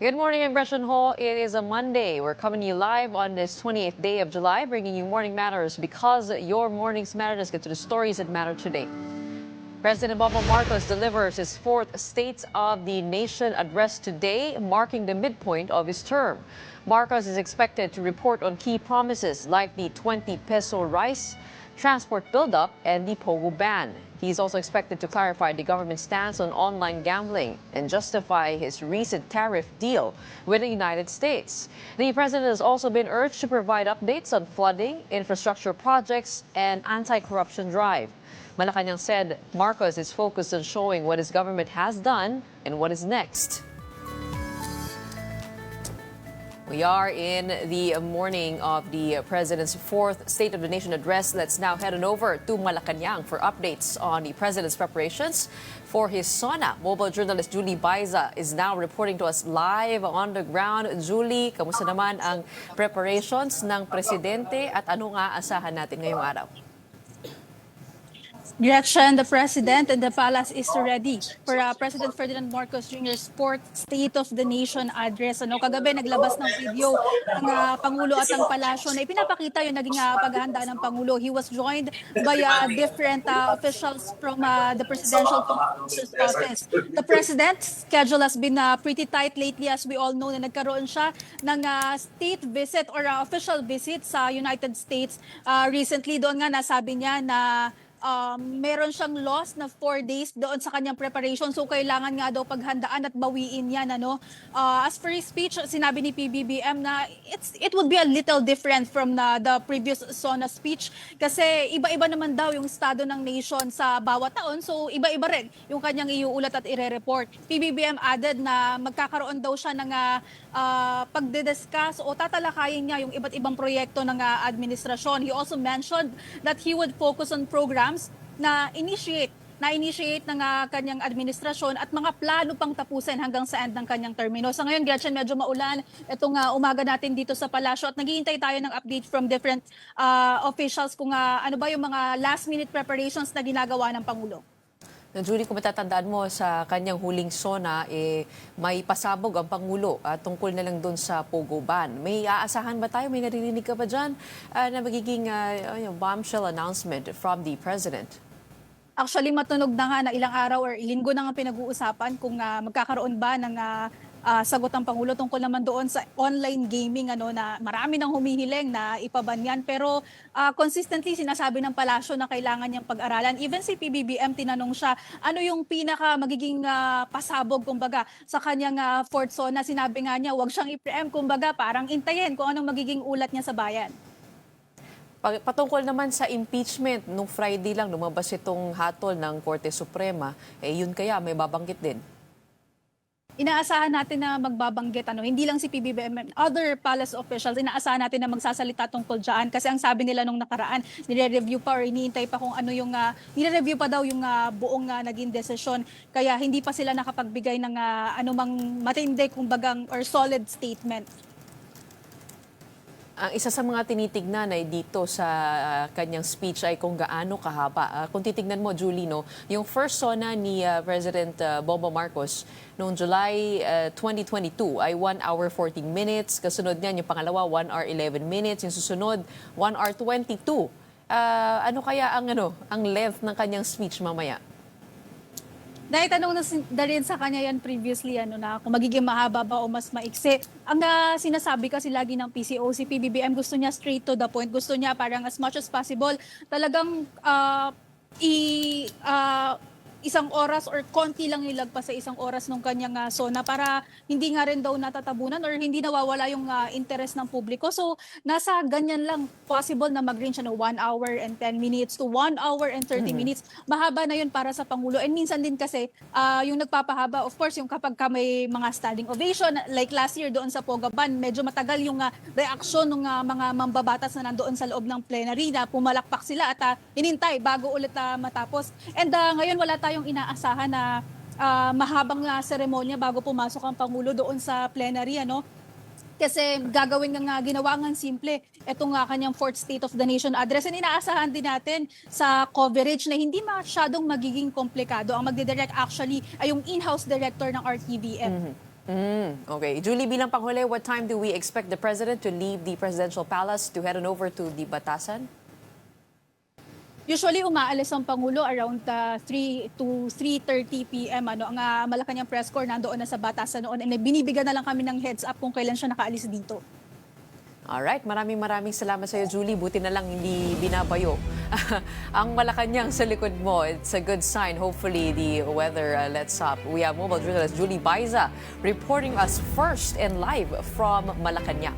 Good morning, Impression Hall. It is a Monday. We're coming to you live on this 28th day of July, bringing you Morning Matters because your mornings matter. Let's get to the stories that matter today. President Bongbong Marcos delivers his fourth State of the Nation address today, marking the midpoint of his term. Marcos is expected to report on key promises like the 20 peso rice, transport buildup, and the POGO ban. He's also expected to clarify the government's stance on online gambling and justify his recent tariff deal with the United States. The president has also been urged to provide updates on flooding, infrastructure projects, and anti-corruption drive. Malacañang said Marcos is focused on showing what his government has done and what is next. We are in the morning of the President's fourth State of the Nation address. Let's now head on over to Malacañang for updates on the President's preparations for his SONA. Mobile journalist Julie Baiza is now reporting to us live on the ground. Julie, kamusta naman ang preparations ng Presidente at ano nga asahan natin ngayong araw? Gretchen, the President and the Palace is ready for President Ferdinand Marcos Jr.'s fourth State of the Nation address. Kagabi naglabas ng video ang Pangulo at ang Palasyo na ipinapakita yung naging paghahanda ng Pangulo. He was joined by different officials from the Presidential Office. The President's schedule has been pretty tight lately, as we all know, na nagkaroon siya ng state visit or official visit sa United States. Recently doon nga nasabi niya na meron siyang loss na 4 days doon sa kanyang preparation. So kailangan nga daw paghandaan at bawiin yan. As for his speech, sinabi ni PBBM na it would be a little different from the previous SONA speech kasi iba-iba naman daw yung estado ng nation sa bawat taon. So iba-iba rin yung kanyang iuulat at ire-report. PBBM added na magkakaroon daw siya ng pagdidiscuss o tatalakayin niya yung iba't ibang proyekto ng administrasyon. He also mentioned that he would focus on programs na initiate ng kanyang administrasyon at mga plano pang tapusin hanggang sa end ng kanyang termino. Sa ngayon, Gretchen, medyo maulan itong umaga natin dito sa Palasyo at naghihintay tayo ng update from different officials kung ano ba yung mga last-minute preparations na ginagawa ng Pangulo. Julie, kung matatandaan mo sa kanyang huling SONA, may pasabog ang Pangulo tungkol na lang doon sa POGO ban. May aasahan ba tayo? May naririnig ka ba dyan na magiging bombshell announcement from the President? Actually, matunog na nga na ilang araw or linggo na nga pinag-uusapan kung magkakaroon ba ng sagot ng Pangulo tungkol naman doon sa online gaming na marami nang humihiling na ipaban yan. Pero consistently sinasabi ng Palasyo na kailangan niyang pag-aralan. Even si PBBM tinanong siya, ano yung pinaka magiging pasabog kumbaga sa kanyang fourth SONA. Sinabi nga niya, huwag siyang i-preempt kumbaga, parang intayin kung anong magiging ulat niya sa bayan. Patungkol naman sa impeachment, nung Friday lang lumabas itong hatol ng Korte Suprema, yun kaya may babanggit din. Inaasahan natin na magbabanggit, hindi lang si PBBM, other palace officials, inaasahan natin na magsasalita tungkol dyan. Kasi ang sabi nila nung nakaraan, nire-review pa or iniintay pa kung ano yung, nire-review pa daw yung buong naging desisyon. Kaya hindi pa sila nakapagbigay ng anumang matindi, kumbagang, or solid statement. Ang isa sa mga tinitignan ay dito sa kanyang speech ay kung gaano kahaba. Kung titignan mo, Julie, yung first SONA ni President Bongbong Marcos noong July 2022 ay 1 hour 14 minutes. Kasunod niyan yung pangalawa, 1 hour 11 minutes. Yung susunod, 1 hour 22. Ano kaya ang length ng kanyang speech mamaya? Dahil tanong na rin sa kanya yan previously, na kung magiging mahaba ba o mas maiksi. Ang sinasabi kasi lagi ng PCO, si PBBM gusto niya straight to the point. Gusto niya parang as much as possible talagang isang oras or konti lang ilagpas sa isang oras ng kanyang SONA para hindi nga rin daw natatabunan or hindi nawawala yung interest ng publiko. So, nasa ganyan lang possible na mag-range 1 hour and 10 minutes to 1 hour and 30 minutes. Mahaba na yun para sa Pangulo. And minsan din kasi, yung nagpapahaba, of course, yung kapag may mga standing ovation, like last year doon sa POGO ban, medyo matagal yung reaksyon ng mga mambabatas na nandoon sa loob ng plenary na pumalakpak sila at inintay bago ulit matapos. And ngayon wala tayong inaasahan na mahabang seremonya bago pumasok ang Pangulo doon sa plenary, Kasi gagawin nga ginawa ng simple itong kanyang fourth State of the Nation address. And inaasahan din natin sa coverage na hindi masyadong magiging komplikado. Ang magdidirect actually ay yung in-house director ng RTVM. Okay. Julie, bilang panghuli, what time do we expect the president to leave the presidential palace to head on over to the Batasan? Usually umaalis ang Pangulo around 3 to 3:30 p.m. Ang Malacañang press corps nandoon na sa Batasan noon, and binibigyan na lang kami ng heads up kung kailan siya nakaalis dito. Alright, maraming salamat sa iyo, Julie. Buti na lang hindi binabayo ang Malacañang sa likod mo. It's a good sign. Hopefully, the weather lets up. We have mobile journalist Julie Baiza reporting us first and live from Malacañang.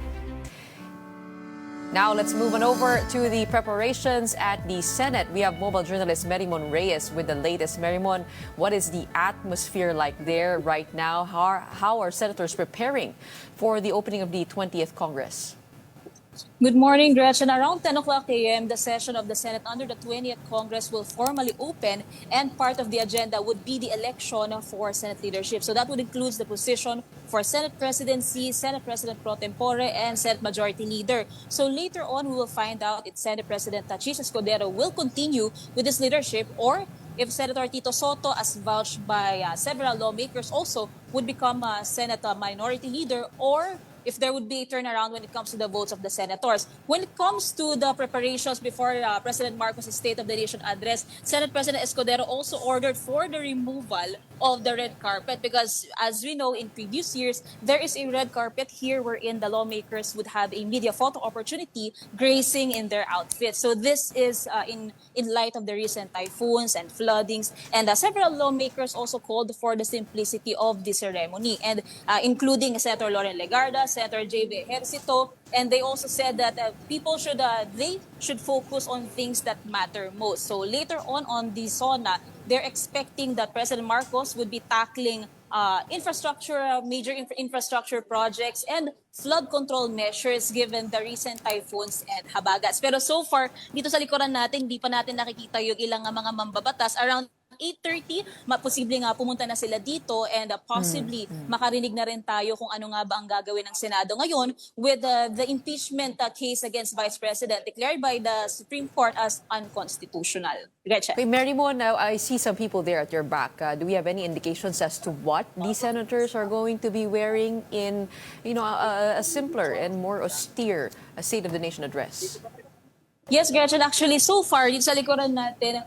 Now, let's move on over to the preparations at the Senate. We have mobile journalist Merimon Reyes with the latest. Merimon, what is the atmosphere like there right now? How are senators preparing for the opening of the 20th Congress? Good morning, Gretchen. Around 10 o'clock a.m., the session of the Senate under the 20th Congress will formally open, and part of the agenda would be the election for Senate leadership. So that would include the position for Senate presidency, Senate President pro tempore, and Senate Majority Leader. So later on, we will find out if Senate President Chis Escudero will continue with his leadership, or if Senator Tito Soto, as vouched by several lawmakers, also would become Senate Minority Leader, or if there would be a turnaround when it comes to the votes of the senators. When it comes to the preparations before President Marcos' State of the Nation address, Senate President Escudero also ordered for the removal of the red carpet, because as we know in previous years, there is a red carpet here wherein the lawmakers would have a media photo opportunity gracing in their outfits. So this is in light of the recent typhoons and floodings, and several lawmakers also called for the simplicity of the ceremony, and including Senator Loren Legarda, Senator J.B. Ejercito, and they also said that people should focus on things that matter most. So later on the SONA, they're expecting that President Marcos would be tackling major infrastructure projects and flood control measures given the recent typhoons and habagats. Pero so far, dito sa likuran natin, hindi pa natin nakikita yung ilang mga mambabatas. Around 8:30, posible nga pumunta na sila dito, and possibly makarinig na rin tayo kung ano nga ba ang gagawin ng Senado ngayon with the impeachment case against Vice President declared by the Supreme Court as unconstitutional. Gretchen. Okay, Merimon, I see some people there at your back. Do we have any indications as to what the senators are going to be wearing in, a simpler and more austere State of the Nation address? Yes, Gretchen. Actually, so far, dito sa likuran natin,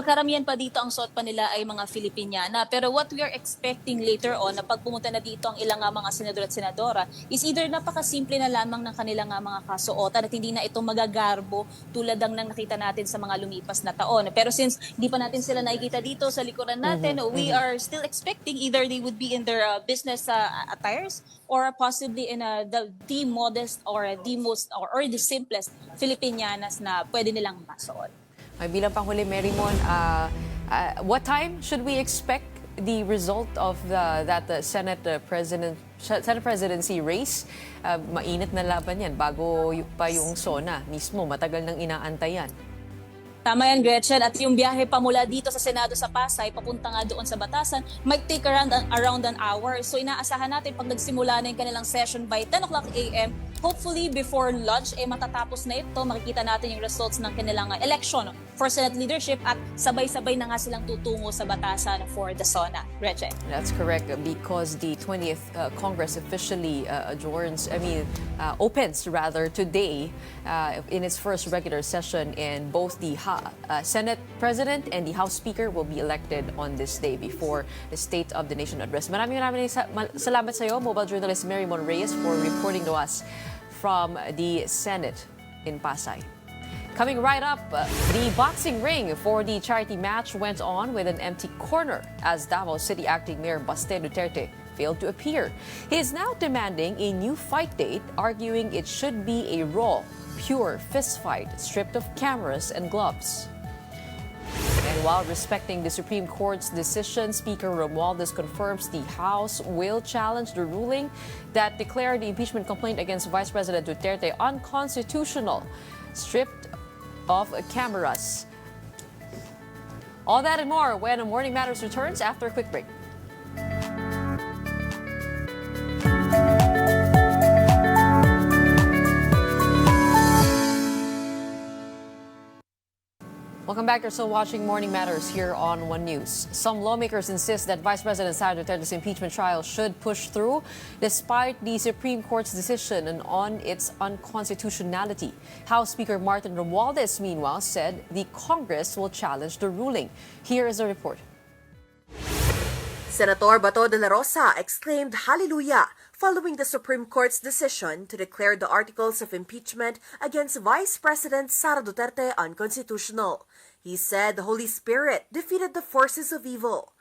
karamihan pa dito ang suot pa nila ay mga Filipiniana. Pero what we are expecting later on, na pag pumunta na dito ang ilang mga senador at senadora, is either napakasimple na lamang ng kanilang mga kasuotan at hindi na ito magagarbo tulad ng nakita natin sa mga lumipas na taon. Pero since hindi pa natin sila nakikita dito sa likuran natin, we are still expecting either they would be in their business attires, or possibly in the modest or the most or the simplest Filipinianas na pwede nilang masuot. Ay, bilang panghuli, Merimon, what time should we expect the result of that Senate presidency race? Mainit na laban yan bago pa yung SONA mismo. Matagal nang inaantayan. Tama yan, Gretchen. At yung biyahe pa mula dito sa Senado sa Pasay, papunta nga doon sa Batasan, might take around an hour. So inaasahan natin pag nagsimula na yung kanilang session by 10 o'clock a.m., hopefully before lunch, matatapos na ito. Makikita natin yung results ng kanilang election for Senate leadership, at sabay-sabay na nga silang tutungo sa Batasan for the SONA. Gretchen. That's correct, because the 20th Congress officially opens rather today in its first regular session, and both the Senate President and the House Speaker will be elected on this day before the State of the Nation address. Maraming salamat sa iyo, mobile journalist Merimon Reyes, for reporting to us from the Senate in Pasay. Coming right up, the boxing ring for the charity match went on with an empty corner as Davao City Acting Mayor Baste Duterte failed to appear. He is now demanding a new fight date, arguing it should be a raw, pure fistfight stripped of cameras and gloves. And while respecting the Supreme Court's decision, Speaker Romualdez confirms the House will challenge the ruling that declared the impeachment complaint against Vice President Duterte unconstitutional, stripped of cameras. All that and more when Morning Matters returns after a quick break. Welcome back. You're still watching Morning Matters here on One News. Some lawmakers insist that Vice President Sara Duterte's impeachment trial should push through despite the Supreme Court's decision on its unconstitutionality. House Speaker Martin Romualdez, meanwhile, said the Congress will challenge the ruling. Here is the report. Senator Bato de la Rosa exclaimed hallelujah following the Supreme Court's decision to declare the articles of impeachment against Vice President Sara Duterte unconstitutional. He said the Holy Spirit defeated the forces of evil.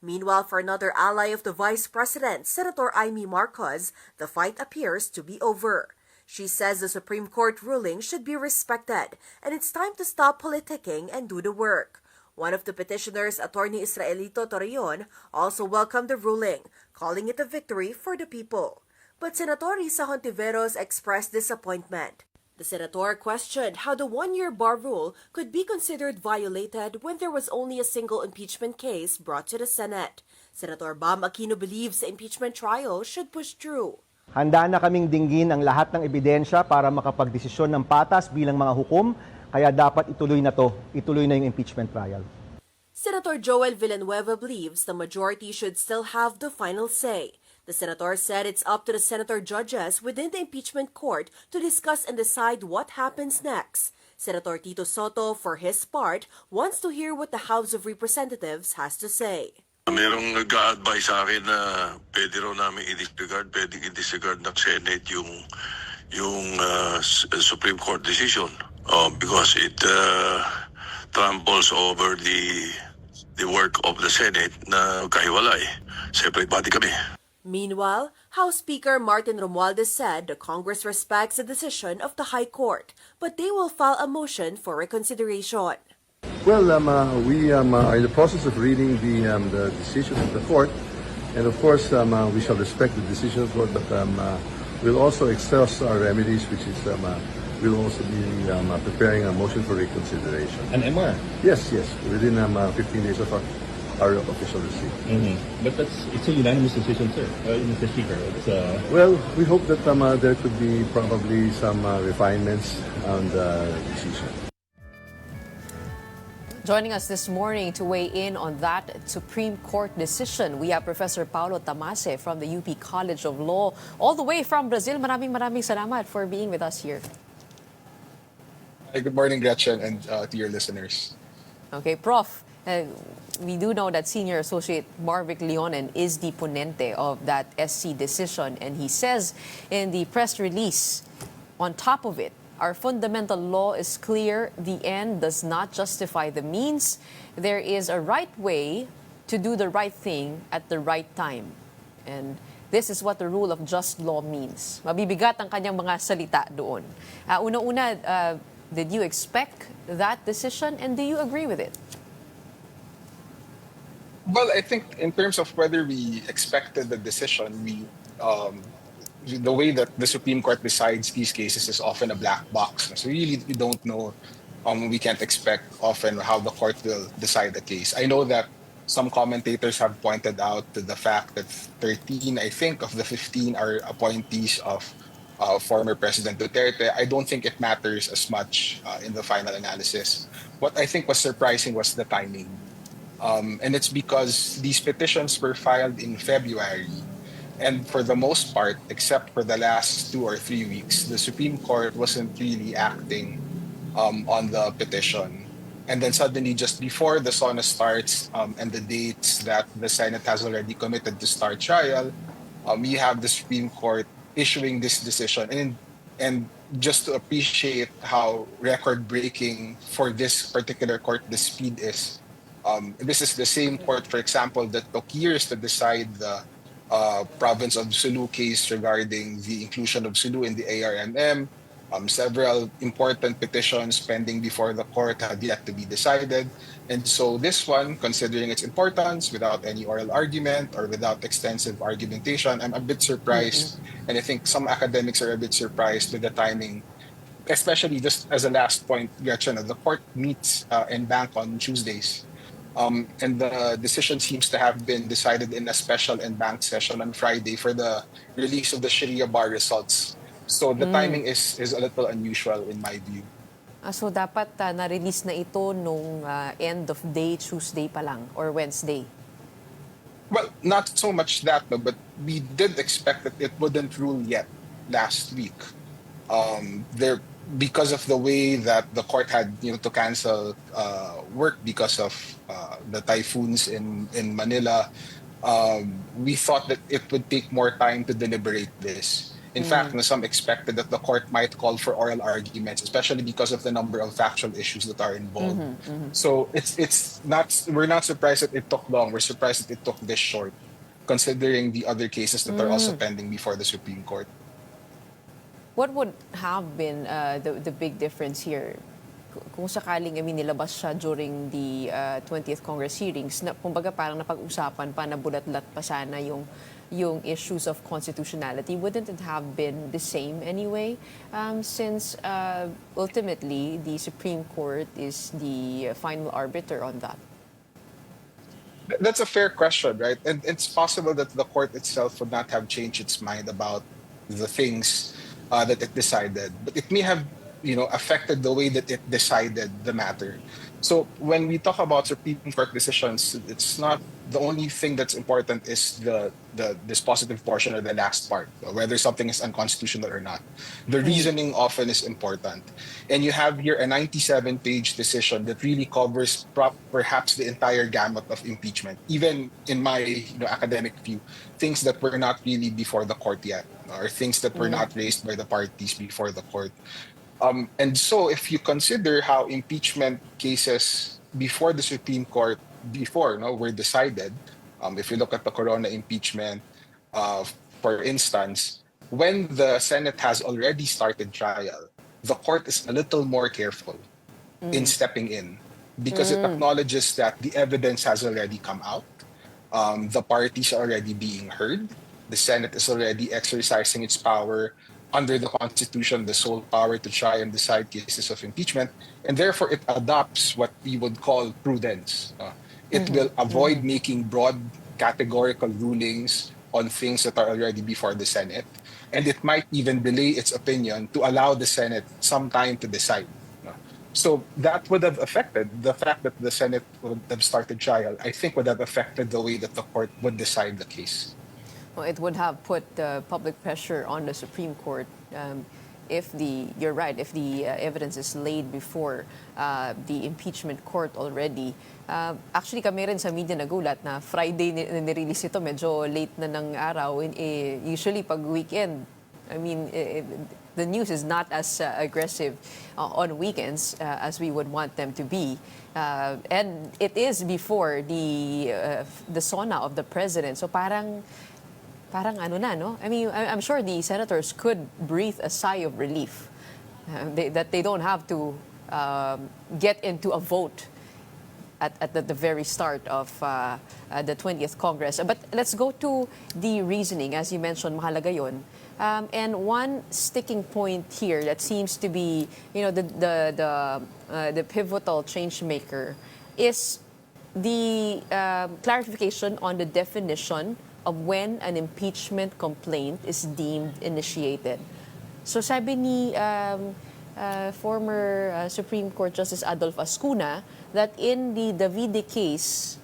Meanwhile, for another ally of the Vice President, Senator Amy Marcos, the fight appears to be over. She says the Supreme Court ruling should be respected and it's time to stop politicking and do the work. One of the petitioners, Attorney Israelito Torreon, also welcomed the ruling, calling it a victory for the people. But Senator Risa Hontiveros expressed disappointment. The senator questioned how the one-year bar rule could be considered violated when there was only a single impeachment case brought to the Senate. Senator Bam Aquino believes the impeachment trial should push through. Handa na kaming dinggin ang lahat ng ebidensya para makapagdesisyon ng patas bilang mga hukom. Kaya dapat ituloy na yung impeachment trial. Senator Joel Villanueva believes the majority should still have the final say. The senator said it's up to the senator judges within the impeachment court to discuss and decide what happens next. Senator Tito Soto, for his part, wants to hear what the House of Representatives has to say. Merong nag-a-advise sa akin na pwede raw namin pwedeng i-disregard ng Senate yung Supreme Court decision. Because it tramples over the work of the Senate na kahiwalay. Separate body kami. Meanwhile, House Speaker Martin Romualdez said the Congress respects the decision of the High Court, but they will file a motion for reconsideration. Well, we are in the process of reading the decision of the court, and of course we shall respect the decision of the court, but we'll also exhaust our remedies, which is we'll also be preparing a motion for reconsideration. An MR? Yes, within 15 days of our official receipt. Mm-hmm. But it's a unanimous decision, sir, Mr. Speaker. Well, we hope that there could be probably some refinements on the decision. Joining us this morning to weigh in on that Supreme Court decision, we have Professor Paulo Tamase from the UP College of Law, all the way from Brazil. Maraming salamat for being with us here. Hi, good morning, Gretchen, and to your listeners. Okay, Prof, we do know that Senior Associate Marvic Leonen is the ponente of that SC decision, and he says in the press release, on top of it, our fundamental law is clear. The end does not justify the means. There is a right way to do the right thing at the right time. And this is what the rule of just law means. Mabibigat ang kanyang mga salita doon. Una-una, did you expect that decision, and do you agree with it? Well, I think in terms of whether we expected the decision, the way that the Supreme Court decides these cases is often a black box. So really, we don't know. We can't expect often how the court will decide the case. I know that some commentators have pointed out to the fact that 13, I think, of the 15 are appointees of former President Duterte. I don't think it matters as much in the final analysis. What I think was surprising was the timing. And it's because these petitions were filed in February. And for the most part, except for the last 2 or 3 weeks, the Supreme Court wasn't really acting on the petition. And then suddenly, just before the SONA starts and the dates that the Senate has already committed to start trial, we have the Supreme Court issuing this decision. And just to appreciate how record-breaking for this particular court the speed is, this is the same court, for example, that took years to decide the province of Sulu case regarding the inclusion of Sulu in the ARMM. Several important petitions pending before the court had yet to be decided. And so this one, considering its importance, without any oral argument or without extensive argumentation, I'm a bit surprised. And I think some academics are a bit surprised with the timing, especially just as a last point, Gretchen, the court meets en banc on Tuesdays. And the decision seems to have been decided in a special en banc session on Friday for the release of the Sharia bar results. So the timing is a little unusual in my view. So dapat na-release na ito nung end of day, Tuesday pa lang or Wednesday? Well, not so much that, no, but we did expect that it wouldn't rule yet last week. There because of the way that the court had to cancel work because of the typhoons in Manila. We thought that it would take more time to deliberate this. In fact, some expected that the court might call for oral arguments, especially because of the number of factual issues that are involved. So it's not we're not surprised that it took long. We're surprised that it took this short, considering the other cases that are also pending before the Supreme Court. What would have been the big difference here? Kung sakaling nilabas siya during the 20th Congress hearings, na kumbaga parang napag-usapan pa, nabulat-lat pa sana yung issues of constitutionality, wouldn't it have been the same anyway? Since ultimately the Supreme Court is the final arbiter on that. That's a fair question, right? And it's possible that the court itself would not have changed its mind about the things that it decided, but it may have, affected the way that it decided the matter. So when we talk about Supreme Court decisions, it's not the only thing that's important is the dispositive portion or the last part, whether something is unconstitutional or not. The reasoning often is important. And you have here a 97-page decision that really covers perhaps the entire gamut of impeachment, even in my academic view, things that were not really before the court yet, or things that were not raised by the parties before the court. And so if you consider how impeachment cases before the Supreme Court were decided, if you look at the Corona impeachment, for instance, when the Senate has already started trial, the court is a little more careful in stepping in because it acknowledges that the evidence has already come out, the parties are already being heard, the Senate is already exercising its power under the Constitution, the sole power to try and decide cases of impeachment, and therefore it adopts what we would call prudence. It will avoid making broad categorical rulings on things that are already before the Senate, and it might even delay its opinion to allow the Senate some time to decide. So that would have affected the fact that the Senate would have started trial, I think would have affected the way that the court would decide the case. Well, it would have put public pressure on the Supreme Court you're right, if the evidence is laid before the impeachment court already. Actually, kami rin sa media nagulat na Friday nirelease ito, medyo late na ng araw. Usually, pag weekend, the news is not as aggressive on weekends as we would want them to be. And it is before the SONA of the president. So parang ano na, no? I'm sure the senators could breathe a sigh of relief that they don't have to get into a vote at the very start of the 20th Congress. But let's go to the reasoning. As you mentioned, mahalaga yun. And one sticking point here that seems to be, the pivotal change maker is the clarification on the definition of when an impeachment complaint is deemed initiated. So sabi ni former Supreme Court Justice Adolf Ascuna that in the Davide case,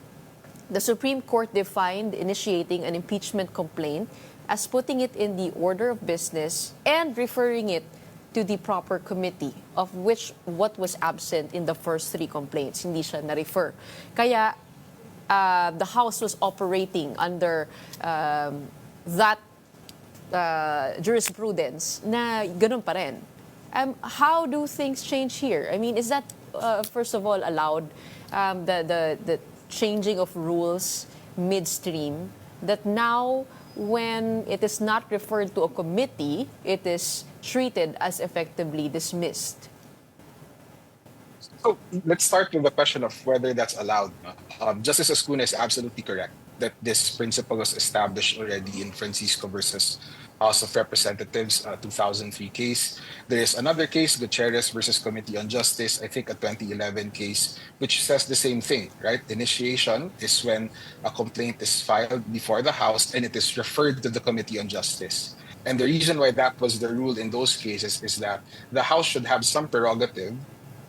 the Supreme Court defined initiating an impeachment complaint as putting it in the order of business and referring it to the proper committee, of which what was absent in the first three complaints, hindi siya na-refer. Kaya the House was operating under that jurisprudence na ganun pa rin. How do things change here? Is that, first of all, allowed, the changing of rules midstream, that now when it is not referred to a committee, it is treated as effectively dismissed? So let's start with the question of whether that's allowed. Justice Ascuna is absolutely correct that this principle was established already in Francisco versus House of Representatives 2003 case. There is another case, Gutierrez versus Committee on Justice, I think a 2011 case, which says the same thing, right? Initiation is when a complaint is filed before the House and it is referred to the Committee on Justice. And the reason why that was the rule in those cases is that the House should have some prerogative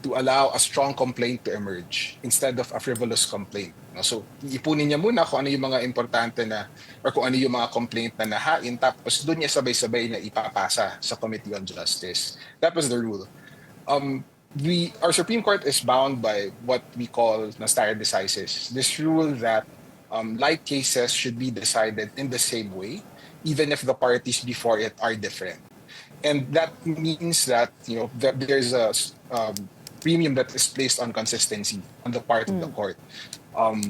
to allow a strong complaint to emerge instead of a frivolous complaint. No? So, ipunin niya muna kung ano yung mga importante na or kung ano yung mga complaint na nahain, tapos doon niya sabay-sabay na ipapasa sa Committee on Justice. That was the rule. Our Supreme Court is bound by what we call na stare decisis. This rule that like cases should be decided in the same way, even if the parties before it are different. And that means that there's a premium that is placed on consistency on the part of the court.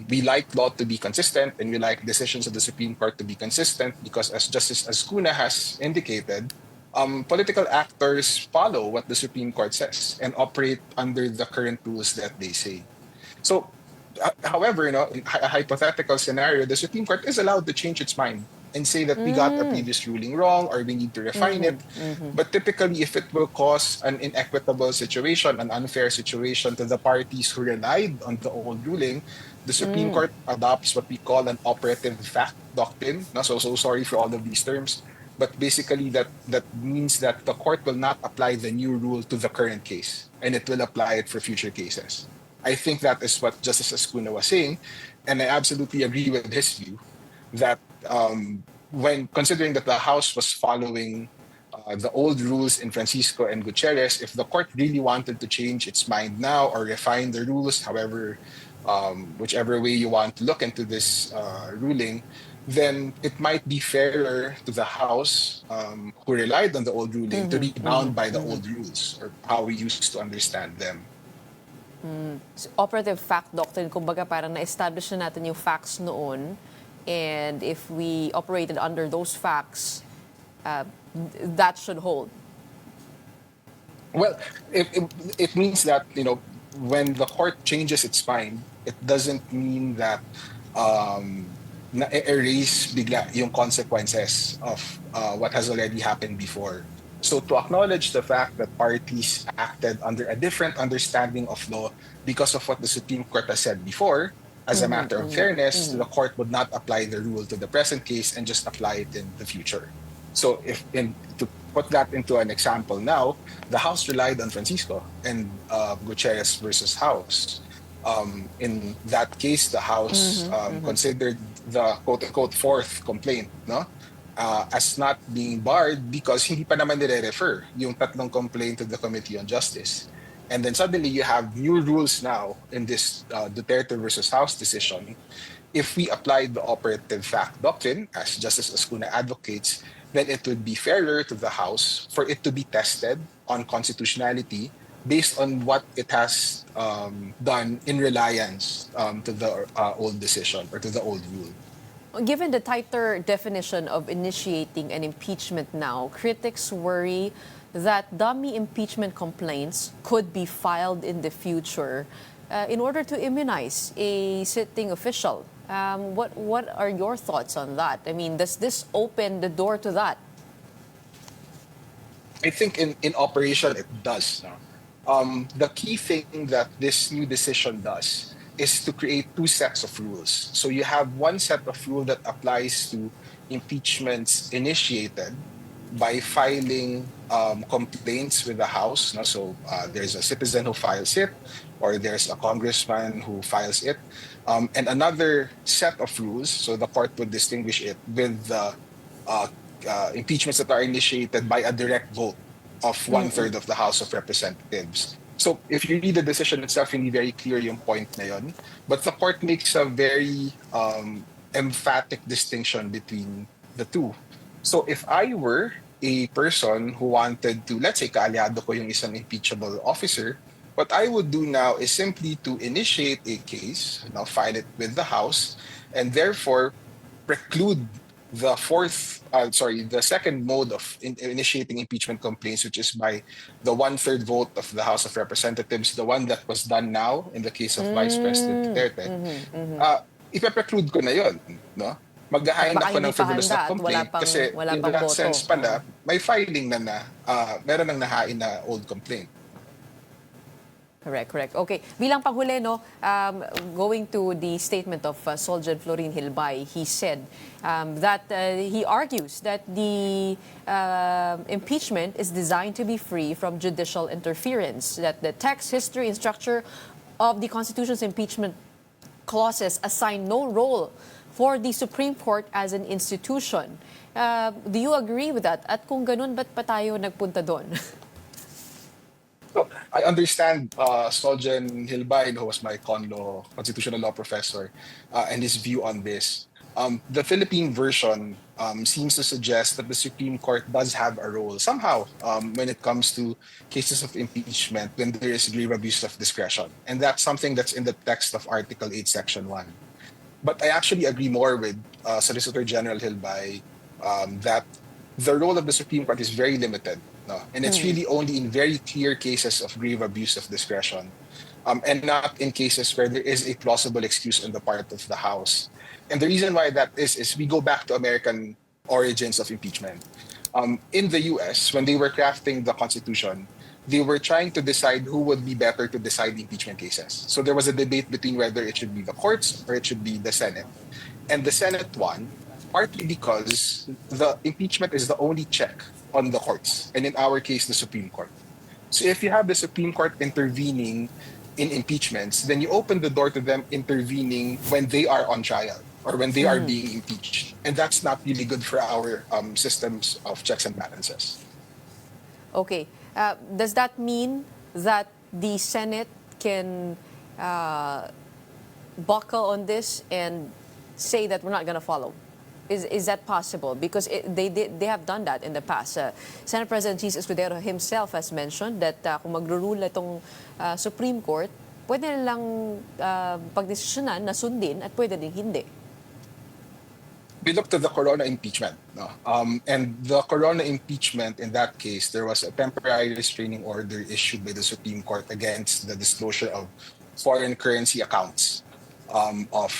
We like law to be consistent, and we like decisions of the Supreme Court to be consistent because, as Justice Ascuna has indicated, political actors follow what the Supreme Court says and operate under the current rules that they say. So, however, in a hypothetical scenario, the Supreme Court is allowed to change its mind and say that we got a previous ruling wrong or we need to refine it. But typically, if it will cause an inequitable situation, an unfair situation to the parties who relied on the old ruling, the Supreme Court adopts what we call an operative fact doctrine. So sorry for all of these terms. But basically, that means that the court will not apply the new rule to the current case, and it will apply it for future cases. I think that is what Justice Ascuna was saying, and I absolutely agree with his view that when considering that the House was following the old rules in Francisco and Gutierrez, if the court really wanted to change its mind now or refine the rules, however, whichever way you want to look into this ruling, then it might be fairer to the House who relied on the old ruling to be bound by the old rules or how we used to understand them. So, operative fact doctrine, kumbaga parang na-establish na natin yung facts noon, and if we operated under those facts, that should hold. Well, it means that, when the court changes its mind, it doesn't mean that na-erase bigla yung consequences of what has already happened before. So to acknowledge the fact that parties acted under a different understanding of law because of what the Supreme Court has said before, as a matter of fairness, the court would not apply the rule to the present case and just apply it in the future. So to put that into an example now, the House relied on Francisco and Gutierrez versus House. In that case, the House considered the quote-unquote fourth complaint, as not being barred because hindi pa naman nire-refer yung tatlong complaint to the Committee on Justice. And then suddenly you have new rules now in this Duterte versus House decision. If we applied the operative fact doctrine, as Justice Ascuna advocates, then it would be fairer to the House for it to be tested on constitutionality based on what it has done in reliance to the old decision or to the old rule. Given the tighter definition of initiating an impeachment now, critics worry that dummy impeachment complaints could be filed in the future in order to immunize a sitting official. What are your thoughts on that? I mean, does this open the door to that? I think in operation it does. The key thing that this new decision does is to create two sets of rules. So you have one set of rule that applies to impeachments initiated by filing complaints with the House. So there's a citizen who files it, or there's a congressman who files it. And another set of rules, so the court would distinguish it with the impeachments that are initiated by a direct vote of one-third of the House of Representatives. So if you read the decision itself, hindi very clear yung point na yun. But the court makes a very emphatic distinction between the two. So if I were a person who wanted to, let's say, kaalyado ko yung isang impeachable officer, what I would do now is simply to initiate a case, file it with the House, and therefore preclude the second mode of initiating impeachment complaints, which is by the one-third vote of the House of Representatives, the one that was done now in the case of Vice President Duterte. Ipepreclude ko na yun, Maghahain ako ng frivolous na complaint kasi in that sense pala, may filing na meron nang nahain na old complaint. Correct. Okay. Bilang panghuli, no, going to the statement of Soljan Florin Hilbay, he said that he argues that the impeachment is designed to be free from judicial interference, that the text, history, and structure of the Constitution's impeachment clauses assign no role for the Supreme Court as an institution. Do you agree with that? At kung ganun, ba't pa tayo nagpunta doon? So, I understand Soljan Hilbay, who was my constitutional law professor, and his view on this. The Philippine version seems to suggest that the Supreme Court does have a role somehow when it comes to cases of impeachment when there is grave abuse of discretion. And that's something that's in the text of Article 8, Section 1. But I actually agree more with Solicitor General Hilbay that the role of the Supreme Court is very limited. No? And it's really only in very clear cases of grave abuse of discretion and not in cases where there is a plausible excuse on the part of the House. And the reason why that is we go back to American origins of impeachment. In the US, when they were crafting the Constitution, they were trying to decide who would be better to decide impeachment cases. So there was a debate between whether it should be the courts or it should be the Senate. And the Senate won, partly because the impeachment is the only check on the courts, and in our case, the Supreme Court. So if you have the Supreme Court intervening in impeachments, then you open the door to them intervening when they are on trial or when they are being impeached. And that's not really good for our systems of checks and balances. Okay. Does that mean that the Senate can buckle on this and say that we're not going to follow? Is that possible? Because they have done that in the past. Senate President Jesus Escudero himself has mentioned that kung magrurule itong Supreme Court, pwede nilang pagdesisyonan na sundin at pwede din hindi. We looked at the Corona impeachment. No? And the Corona impeachment, in that case, there was a temporary restraining order issued by the Supreme Court against the disclosure of foreign currency accounts of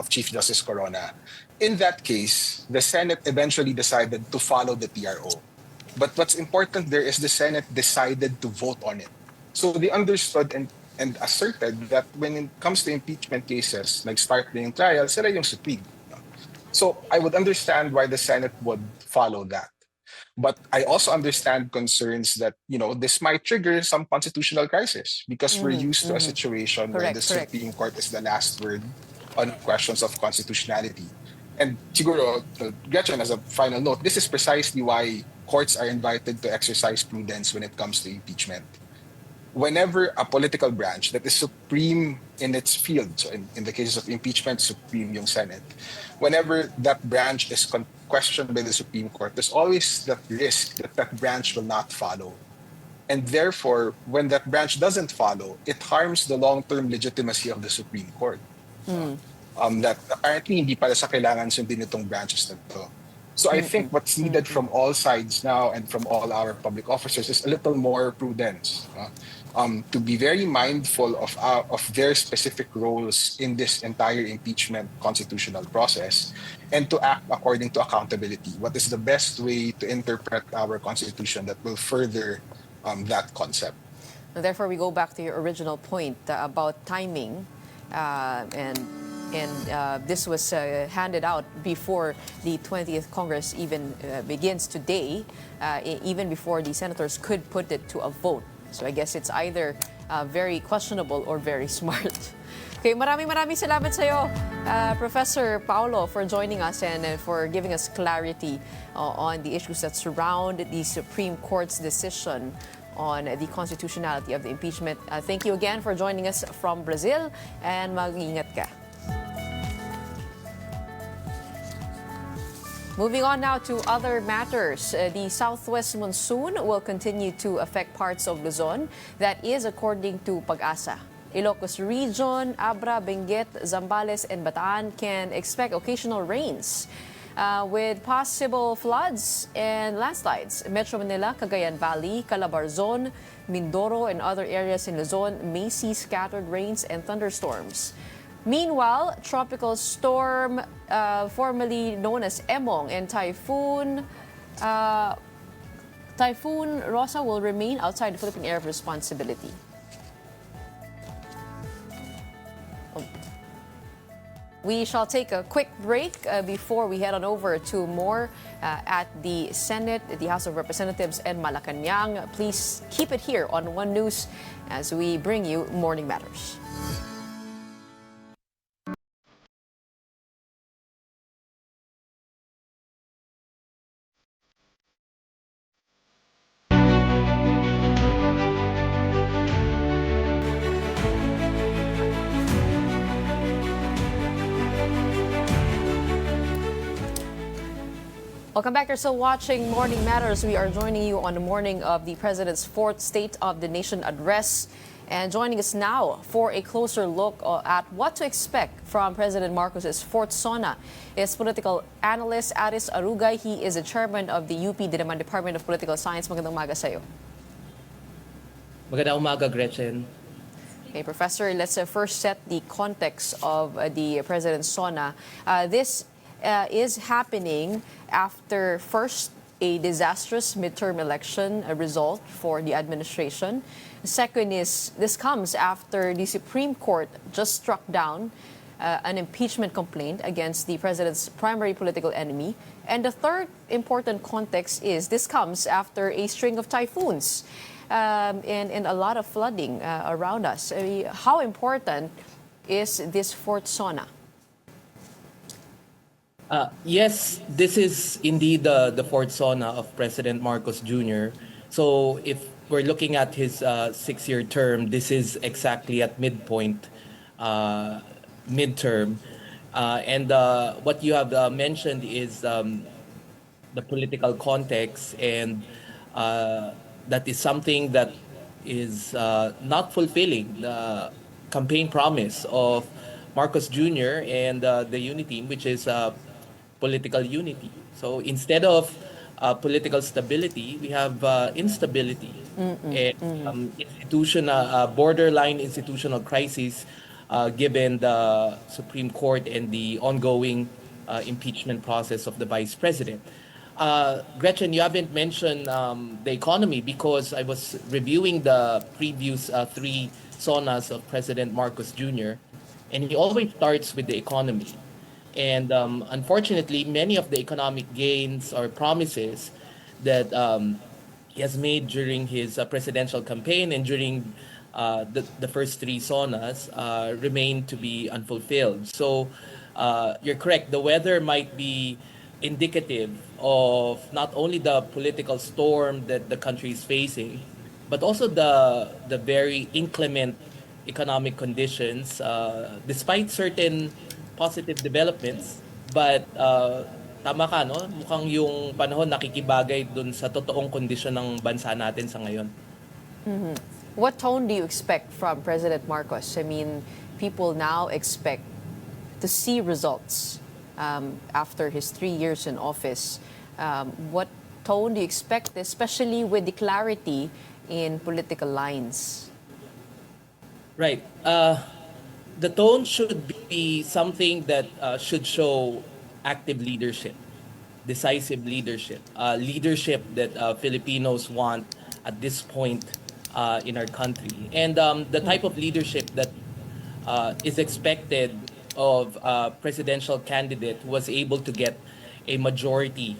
Chief Justice Corona. In that case, the Senate eventually decided to follow the TRO. But what's important there is the Senate decided to vote on it. So they understood and asserted that when it comes to impeachment cases, like starting trial, sila yung Supreme. So I would understand why the Senate would follow that. But I also understand concerns that, this might trigger some constitutional crisis because we're used to a situation where the Supreme Court is the last word on questions of constitutionality. And siguro, Gretchen, as a final note, this is precisely why courts are invited to exercise prudence when it comes to impeachment. Whenever a political branch that is supreme in its field, so in the cases of impeachment, supreme yung Senate, whenever that branch is questioned by the Supreme Court, there's always that risk that that branch will not follow. And therefore, when that branch doesn't follow, it harms the long-term legitimacy of the Supreme Court. That apparently hindi pala sa kailangan sundin itong branches na to. So I think what's needed from all sides now and from all our public officers is a little more prudence. To be very mindful of their specific roles in this entire impeachment constitutional process and to act according to accountability. What is the best way to interpret our Constitution that will further that concept? And therefore, we go back to your original point about timing and this was handed out before the 20th Congress even begins today, even before the senators could put it to a vote. So I guess it's either very questionable or very smart. Okay, maraming salamat sa iyo, Professor Paulo, for joining us and for giving us clarity on the issues that surround the Supreme Court's decision on the constitutionality of the impeachment. Thank you again for joining us from Brazil, and mag-ingat ka. Moving on now to other matters. The southwest monsoon will continue to affect parts of Luzon. That is according to Pag-asa. Ilocos Region, Abra, Benguet, Zambales, and Bataan can expect occasional rains with possible floods and landslides. Metro Manila, Cagayan Valley, Calabarzon, Mindoro, and other areas in Luzon may see scattered rains and thunderstorms. Meanwhile, tropical storm, formerly known as Emong, and Typhoon Rosa will remain outside the Philippine area of responsibility. We shall take a quick break before we head on over to more at the Senate, the House of Representatives, and Malacañang. Please keep it here on One News as we bring you Morning Matters. Welcome back. You're still watching Morning Matters. We are joining you on the morning of the President's fourth State of the Nation address. And joining us now for a closer look at what to expect from President Marcos's fourth SONA is political analyst Aris Arugay. He is the chairman of the UP Diliman Department of Political Science. Magandang umaga sa'yo. Magandang umaga, Gretchen. Okay, Professor, let's first set the context of the President's SONA. This is happening after first a disastrous midterm election result for the administration. Second is this comes after the Supreme Court just struck down an impeachment complaint against the president's primary political enemy. And the third important context is this comes after a string of typhoons and a lot of flooding around us. How important is this fourth SONA? Yes, this is indeed the fourth SONA of President Marcos Jr. So if we're looking at his 6-year term, this is exactly at midpoint, midterm. And what you have mentioned is the political context, and that is something that is not fulfilling the campaign promise of Marcos Jr. and the Unity Team, which is political unity. So instead of political stability, we have instability and borderline institutional crisis given the Supreme Court and the ongoing impeachment process of the Vice President. Gretchen, you haven't mentioned the economy because I was reviewing the previous 3 SONAs of President Marcos Jr., and he always starts with the economy. And unfortunately, many of the economic gains or promises that he has made during his presidential campaign and during the first 3 SONAs remain to be unfulfilled. So you're correct. The weather might be indicative of not only the political storm that the country is facing, but also the very inclement economic conditions, despite certain positive developments. But tama ka, no? Mukhang yung panahon nakikibagay dun sa totoong kondisyon ng bansa natin sa ngayon. Mm-hmm. What tone do you expect from President Marcos? I mean, people now expect to see results after his 3 years in office. What tone do you expect, especially with the clarity in political lines? Right. The tone should be something that should show active leadership, decisive leadership, leadership that Filipinos want at this point in our country. And the type of leadership that is expected of a presidential candidate who was able to get a majority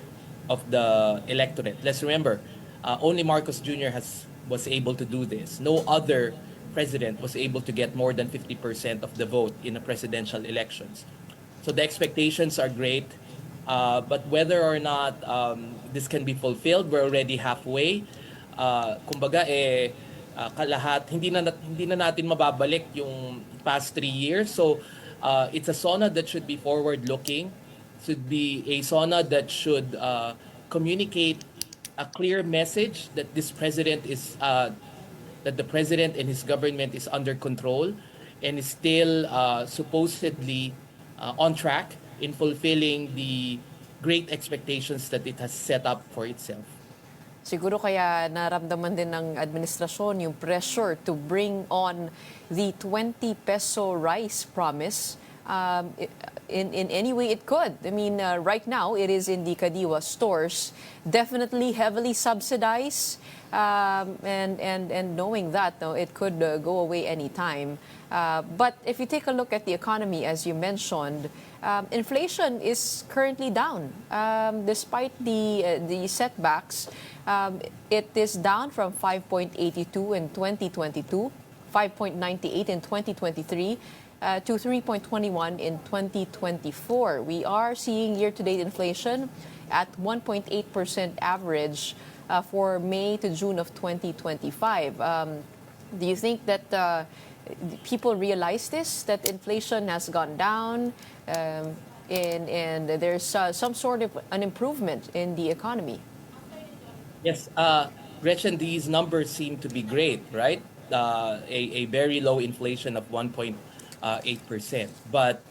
of the electorate. Let's remember, only Marcos Jr. was able to do this. No other president was able to get more than 50% of the vote in the presidential elections. So the expectations are great, but whether or not this can be fulfilled, we're already halfway. Kumbaga, hindi na natin mababalik yung past 3 years. So it's a SONA that should be forward-looking, should be a SONA that should communicate a clear message that this president is that the president and his government is under control and is still supposedly on track in fulfilling the great expectations that it has set up for itself. Siguro kaya naramdaman din ng administrasyon yung pressure to bring on the 20 peso rice promise in any way it could. I mean, right now it is in the Kadiwa stores, definitely heavily subsidized, and knowing that, no, it could go away anytime. But if you take a look at the economy, as you mentioned, inflation is currently down. Despite the setbacks, it is down from 5.82 in 2022, 5.98 in 2023, to 3.21 in 2024. We are seeing year-to-date inflation at 1.8% average for May to June of 2025. Do you think that people realize this, that inflation has gone down, and there's some sort of an improvement in the economy? Yes, Gretchen, these numbers seem to be great, right? A very low inflation of 1.8%. But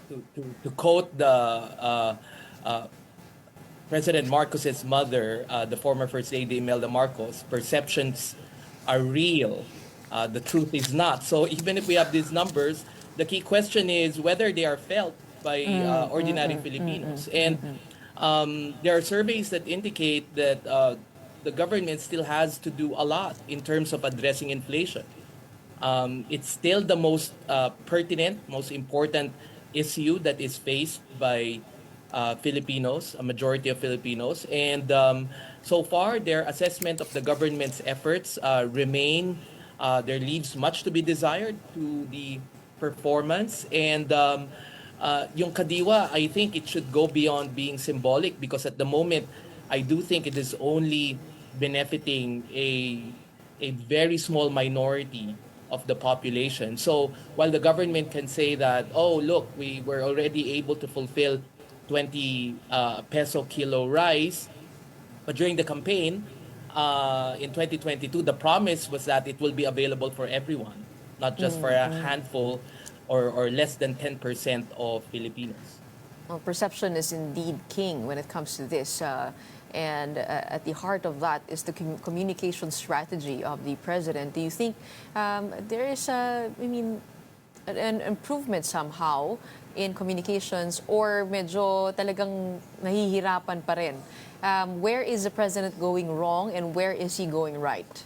to quote the President Marcos's mother, the former First Lady Imelda Marcos, perceptions are real. The truth is not. So even if we have these numbers, the key question is whether they are felt by ordinary Filipinos. And there are surveys that indicate that the government still has to do a lot in terms of addressing inflation. It's still the most pertinent, most important issue that is faced by Filipinos, a majority of Filipinos. And so far, their assessment of the government's efforts remain, there leaves much to be desired to the performance. And yung Kadiwa, I think it should go beyond being symbolic, because at the moment, I do think it is only benefiting a very small minority of the population. So while the government can say that, oh, look, we were already able to fulfill 20 peso kilo rice, but during the campaign in 2022, the promise was that it will be available for everyone, not just for a handful or less than 10% of Filipinos. Well, perception is indeed king when it comes to this. And at the heart of that is the communication strategy of the president. Do you think there is, an improvement somehow in communications, or medyo talagang nahihirapan pa rin? Where is the president going wrong, and where is he going right?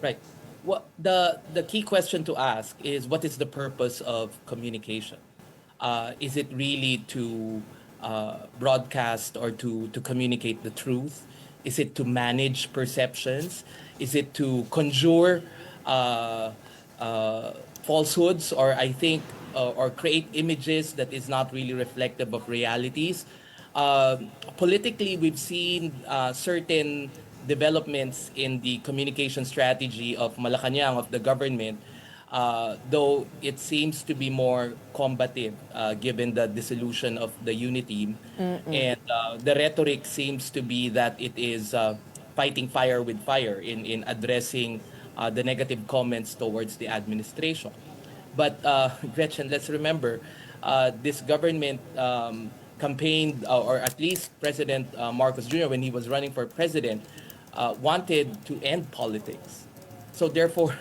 Right. What the key question to ask is, what is the purpose of communication? Is it really to broadcast or to communicate the truth? Is it to manage perceptions? Is it to conjure falsehoods, or I think or create images that is not really reflective of realities? Politically, we've seen certain developments in the communication strategy of Malacañang, of the government, though it seems to be more combative given the dissolution of the unity. And the rhetoric seems to be that it is fighting fire with fire in addressing the negative comments towards the administration. But Gretchen, let's remember, this government campaigned, or at least President Marcos Jr., when he was running for president, wanted to end politics. So therefore,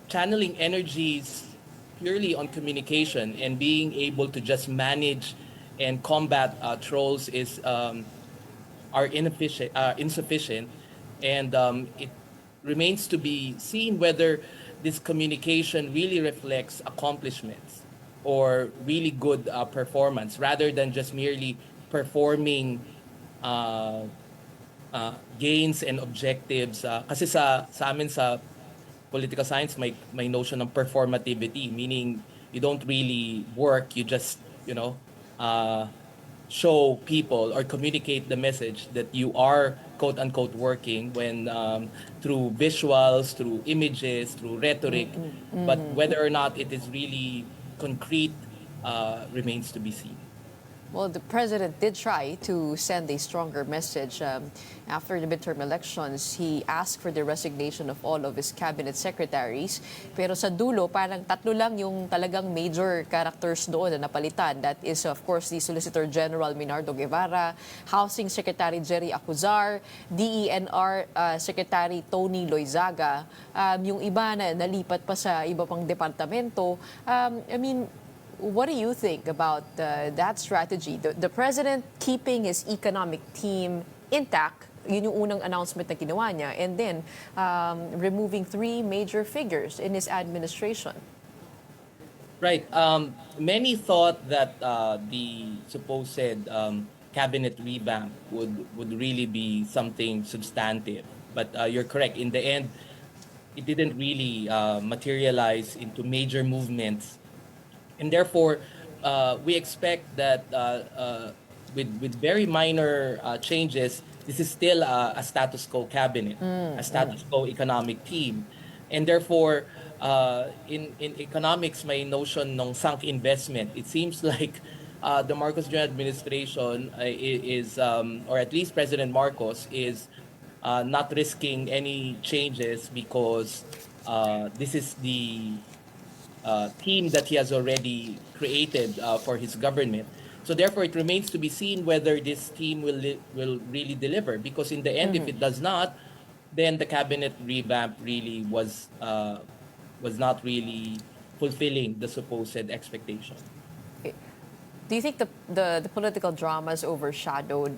channeling energies purely on communication and being able to just manage and combat trolls are insufficient, and it remains to be seen whether this communication really reflects accomplishments or really good performance, rather than just merely performing gains and objectives. Kasi sa amin sa political science, may notion of performativity, meaning you don't really work, you just, show people or communicate the message that you are quote unquote working when through visuals, through images, through rhetoric. But whether or not it is really concrete remains to be seen. Well, the president did try to send a stronger message. After the midterm elections, he asked for the resignation of all of his cabinet secretaries. Pero sa dulo, parang tatlo lang yung talagang major characters doon na napalitan. That is, of course, the Solicitor General Minardo Guevara, Housing Secretary Jerry Acuzar, DENR Secretary Tony Loizaga. Yung iba na nalipat pa sa iba pang departamento. What do you think about that strategy? The president keeping his economic team intact, yun yung unang announcement na ginawa niya, and then removing three major figures in his administration. Right. Many thought that the supposed cabinet revamp would really be something substantive. But you're correct. In the end, it didn't really materialize into major movements. And therefore, we expect that with very minor changes, this is still a status quo cabinet, a status quo economic team. And therefore, in economics, may notion ng sunk investment. It seems like the Marcos Jr. administration is, or at least President Marcos, is not risking any changes because this is the team that he has already created for his government. So therefore, it remains to be seen whether this team will really deliver. Because in the end, if it does not, then the cabinet revamp really was not really fulfilling the supposed expectation. Do you think the political dramas overshadowed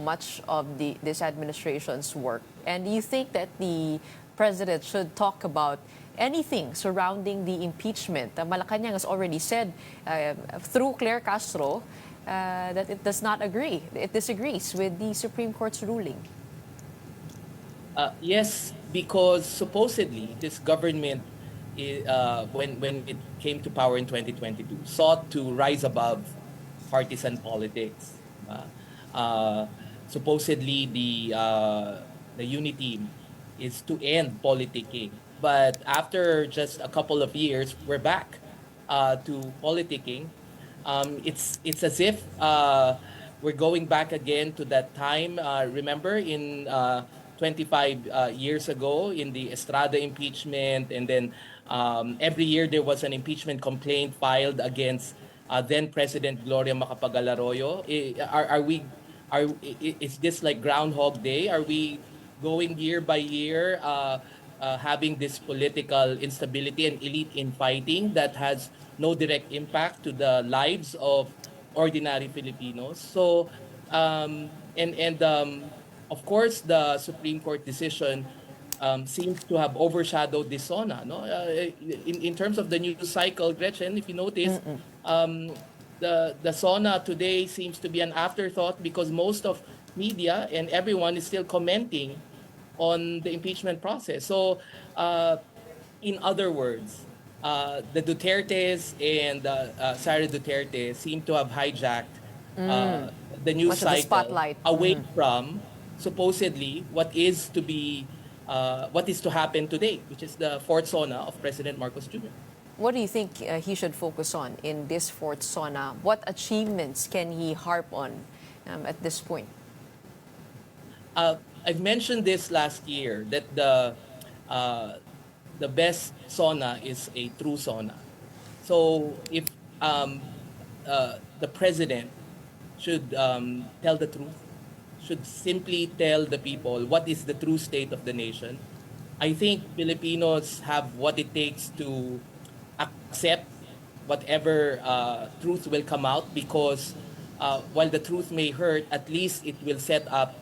much of this administration's work? And do you think that the president should talk about anything surrounding the impeachment? Malacañang has already said through Claire Castro that it does not agree. It disagrees with the Supreme Court's ruling. Yes, because supposedly this government, when it came to power in 2022, sought to rise above partisan politics. Supposedly the unity is to end politicking. But after just a couple of years, we're back to politicking. It's as if we're going back again to that time. Remember in 25 years ago in the Estrada impeachment, and then every year there was an impeachment complaint filed against then President Gloria Macapagal Arroyo. Is this like Groundhog Day? Are we going year by year? Having this political instability and elite infighting that has no direct impact to the lives of ordinary Filipinos. So, of course, the Supreme Court decision seems to have overshadowed the SONA. No, in terms of the news cycle, Gretchen, if you notice, the SONA today seems to be an afterthought because most of media and everyone is still commenting on the impeachment process. So, in other words, the Dutertes and Sara Duterte seem to have hijacked the news cycle away from supposedly what is to happen today, which is the fourth SONA of President Marcos Jr. What do you think he should focus on in this fourth SONA? What achievements can he harp on at this point? I've mentioned this last year that the best SONA is a true SONA. So if the president should tell the truth, should simply tell the people what is the true state of the nation, I think Filipinos have what it takes to accept whatever truth will come out because while the truth may hurt, at least it will set up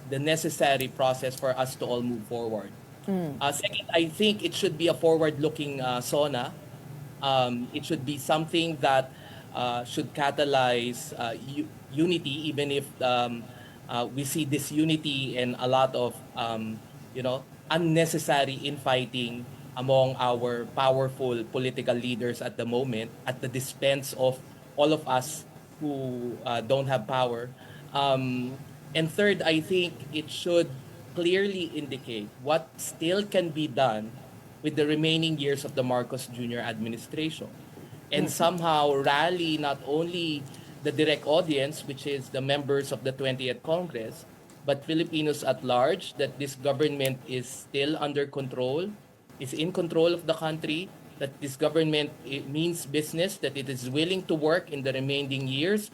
the necessary process for us to all move forward. Second, I think it should be a forward-looking SONA. It should be something that should catalyze unity, even if we see disunity and a lot of unnecessary infighting among our powerful political leaders at the moment, at the expense of all of us who don't have power. And third, I think it should clearly indicate what still can be done with the remaining years of the Marcos Jr. administration. And somehow rally not only the direct audience, which is the members of the 20th Congress, but Filipinos at large, that this government is still under control, is in control of the country, that this government, it means business, that it is willing to work in the remaining years,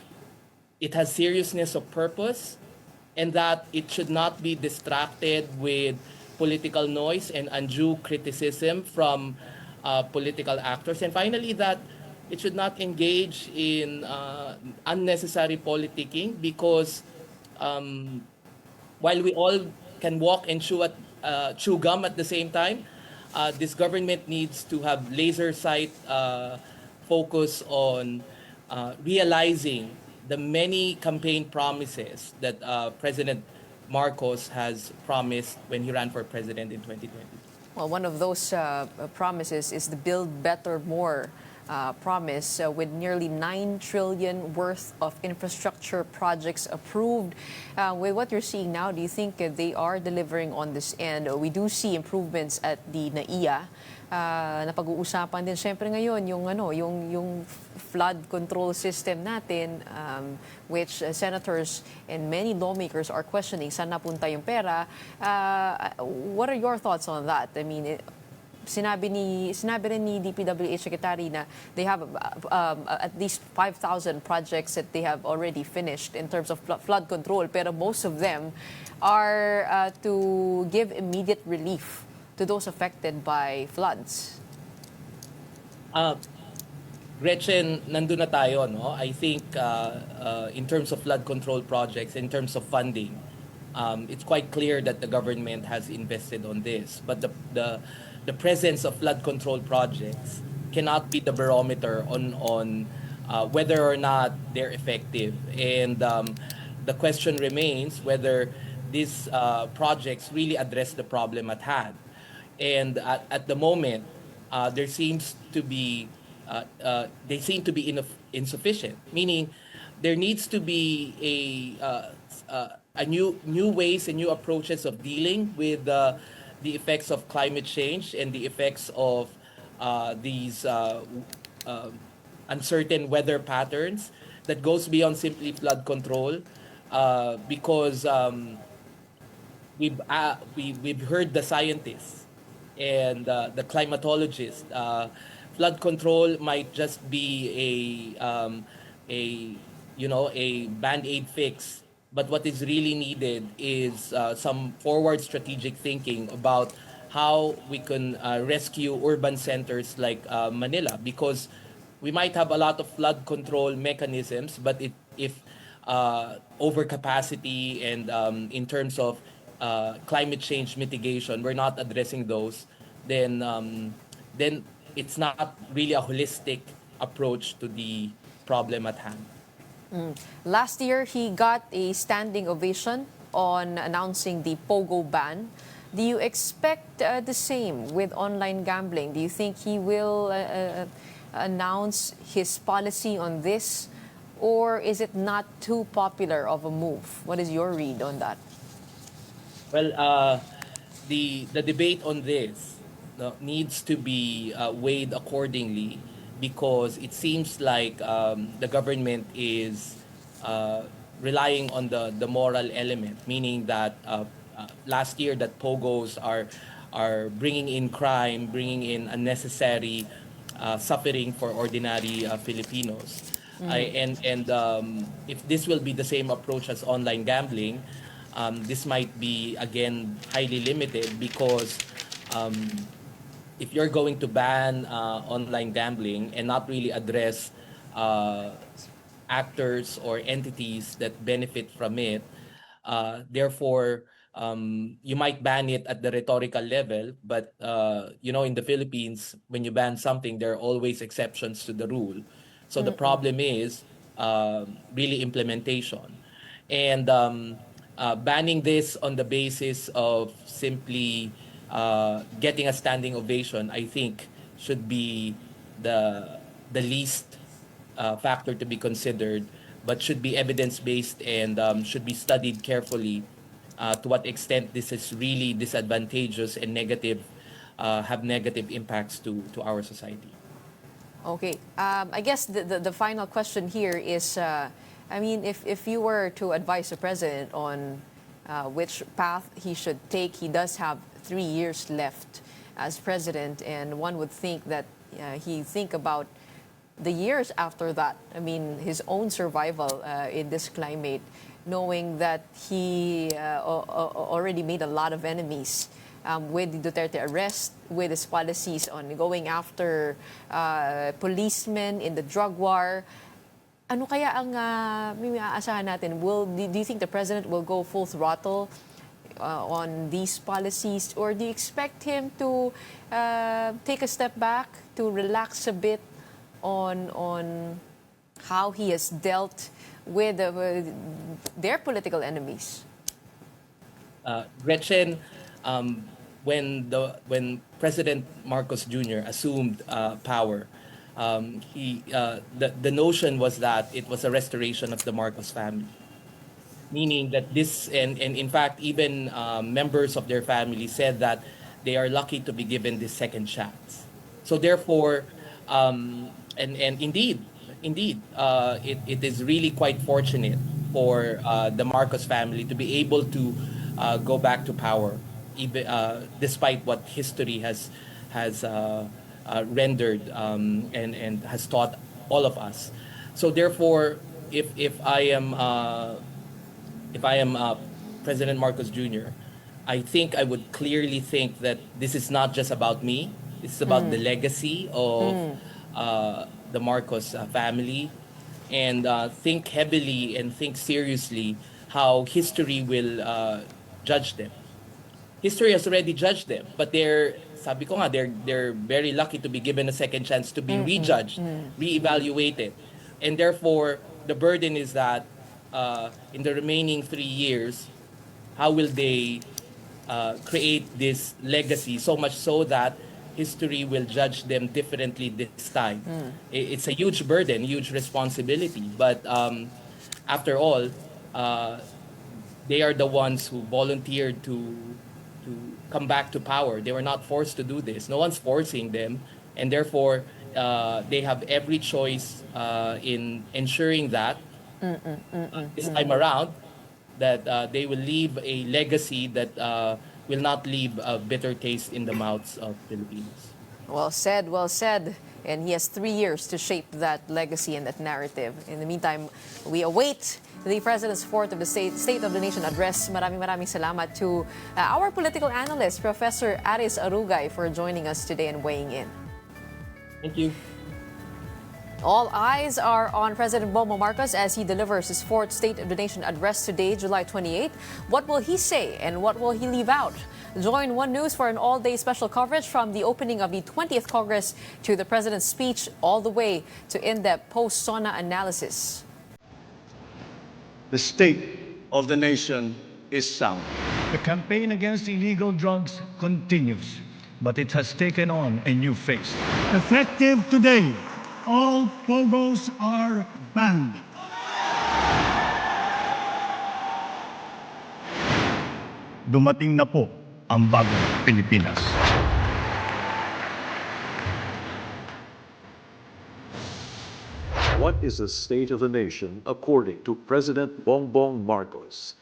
it has seriousness of purpose, and that it should not be distracted with political noise and undue criticism from political actors. And finally, that it should not engage in unnecessary politicking, because while we all can walk and chew gum at the same time, this government needs to have laser sight focus on realizing the many campaign promises that President Marcos has promised when he ran for president in 2020. Well, one of those promises is the Build Better More promise, with nearly 9 trillion worth of infrastructure projects approved. With what you're seeing now, do you think they are delivering on this end? We do see improvements at the NAIA. Napag-uusapan din syempre ngayon yung flood control system natin, which senators and many lawmakers are questioning saan napunta yung pera. What are your thoughts on that? I mean, sinabi rin ni DPWH Secretary na they have at least 5,000 projects that they have already finished in terms of flood control, pero most of them are to give immediate relief to those affected by floods. Gretchen, nandun na tayo, no? I think in terms of flood control projects, in terms of funding, it's quite clear that the government has invested on this. But the presence of flood control projects cannot be the barometer on whether or not they're effective. And the question remains whether these projects really address the problem at hand. And at the moment, there seems to be they seem to be insufficient. Meaning, there needs to be a new ways and new approaches of dealing with the effects of climate change and the effects of these uncertain weather patterns that goes beyond simply flood control, because we've heard the scientists and the climatologists. Flood control might just be a band-aid fix, but what is really needed is some forward strategic thinking about how we can rescue urban centers like Manila, because we might have a lot of flood control mechanisms, but if overcapacity and in terms of climate change mitigation, we're not addressing those, then it's not really a holistic approach to the problem at hand. Last year, he got a standing ovation on announcing the POGO ban. Do you expect the same with online gambling? Do you think he will announce his policy on this, or is it not too popular of a move? What is your read on that? Well, the debate on this needs to be weighed accordingly, because it seems like the government is relying on the moral element, meaning that last year that POGOs are bringing in crime, bringing in unnecessary suffering for ordinary Filipinos. And if this will be the same approach as online gambling, this might be, again, highly limited, because if you're going to ban online gambling and not really address actors or entities that benefit from it, therefore, you might ban it at the rhetorical level, but in the Philippines, when you ban something, there are always exceptions to the rule. So the problem is really implementation. And banning this on the basis of simply getting a standing ovation, I think, should be the least factor to be considered, but should be evidence-based and should be studied carefully to what extent this is really disadvantageous and have negative impacts to our society. Okay. I guess the final question here is, I mean, if you were to advise the president on which path he should take, he does have 3 years left as president, and one would think that he think about the years after that. I mean, his own survival in this climate, knowing that he already made a lot of enemies with the Duterte arrest, with his policies on going after policemen in the drug war. Ano kaya ang may aasahan natin? Do you think the president will go full throttle on these policies, or do you expect him to take a step back, to relax a bit on how he has dealt with their political enemies? Gretchen, when President Marcos Jr. assumed power, the notion was that it was a restoration of the Marcos family, meaning that this, and in fact even members of their family said that they are lucky to be given this second chance. So therefore, and indeed, it is really quite fortunate for the Marcos family to be able to go back to power, even despite what history has rendered and has taught all of us. So therefore, if I am President Marcos Jr., I think I would clearly think that this is not just about me. It's about the legacy of the Marcos family, and think heavily and think seriously how history will judge them. History has already judged them, but sabi ko nga, they're very lucky to be given a second chance to be rejudged, reevaluated. And therefore, the burden is that in the remaining 3 years, how will they create this legacy, so much so that history will judge them differently this time. It's a huge burden, huge responsibility, but after all, they are the ones who volunteered to come back to power. They were not forced to do this. No one's forcing them, and therefore they have every choice in ensuring that this time around that they will leave a legacy that will not leave a bitter taste in the mouths of Filipinos. Well said, well said. And he has 3 years to shape that legacy and that narrative. In the meantime, we await the President's fourth of the State of the Nation address. Maraming salamat to our political analyst, Professor Aris Arugay, for joining us today and weighing in. Thank you. All eyes are on President Bongbong Marcos as he delivers his fourth State of the Nation address today, July 28. What will he say and what will he leave out? Join One News for an all-day special coverage from the opening of the 20th Congress to the President's speech, all the way to in-depth post-SONA analysis. The state of the nation is sound. The campaign against illegal drugs continues, but it has taken on a new face. Effective today, all pogos are banned. Dumating na po ang bagong Pilipinas. What is the state of the nation according to President Bongbong Marcos?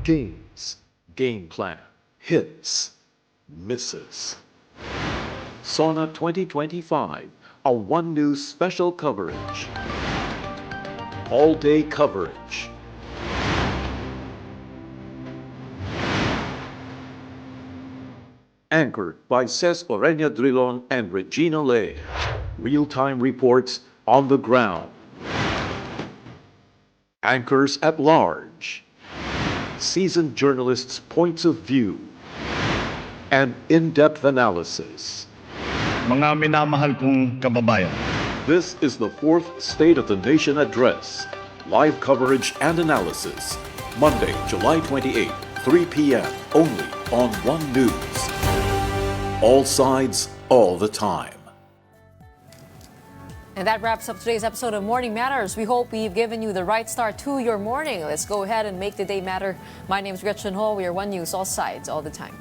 Gains, game plan, hits, misses. SONA 2025, a One News special coverage. All-day coverage. Anchored by Ces Orenia Drilon and Regina Lay. Real-time reports on the ground. Anchors at large. Seasoned journalists' points of view. And in-depth analysis. Mga minamahal kong kababayan. This is the fourth State of the Nation address. Live coverage and analysis. Monday, July 28, 3 p.m. only on One News. All sides, all the time. And that wraps up today's episode of Morning Matters. We hope we've given you the right start to your morning. Let's go ahead and make the day matter. My name is Gretchen Ho. We are One News, all sides, all the time.